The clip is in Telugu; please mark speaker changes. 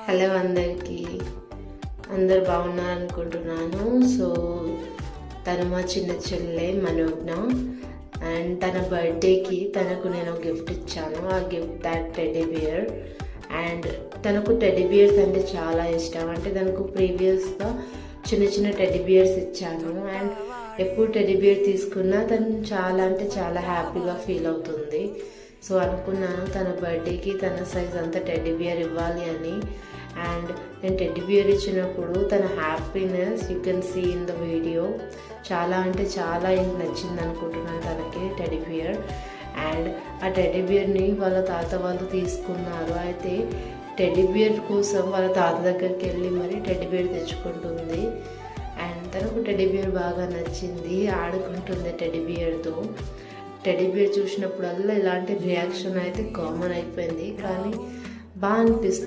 Speaker 1: హలో అందరికీ, అందరు బాగున్నారు అనుకుంటున్నాను. సో తను మా చిన్న చెల్లె మనోజ్ఞ, అండ్ తన బర్త్డేకి తనకు నేను గిఫ్ట్ ఇచ్చాను. ఆ gift that teddy bear. And తనకు టెడ్డీ బియర్స్ అంటే చాలా ఇష్టం. అంటే తనకు ప్రీవియస్గా చిన్న చిన్న టెడ్డీ బియర్స్ ఇచ్చాను. అండ్ ఎప్పుడు టెడ్డీ బియర్ తీసుకున్నా తను చాలా అంటే చాలా హ్యాపీగా ఫీల్ అవుతుంది. సో అనుకున్నాను తన బర్త్డేకి తన సైజ్ అంతా టెడ్డీ బియర్ ఇవ్వాలి అని. అండ్ నేను టెడ్డీ బియర్ ఇచ్చినప్పుడు తన happiness you can see in the video. చాలా అంటే చాలా నచ్చింది అనుకుంటున్నాను తనకి టెడ్డీ బియర్. అండ్ ఆ టెడ్డీ బియర్ని వాళ్ళ తాత వాళ్ళు తీసుకున్నారు. అయితే టెడ్డీ బియర్ కోసం వాళ్ళ తాత దగ్గరికి వెళ్ళి మరి టెడ్డీ బియర్ తెచ్చుకుంటుంది. అండ్ తనకు టెడ్డీ బియర్ బాగా నచ్చింది, ఆడుకుంటుంది టెడ్డీ బియర్తో. టెడ్డీ బియర్ చూసినప్పుడల్లా ఇలాంటి రియాక్షన్ అయితే కామన్ అయిపోయింది, కానీ బాగా అనిపిస్తుంది.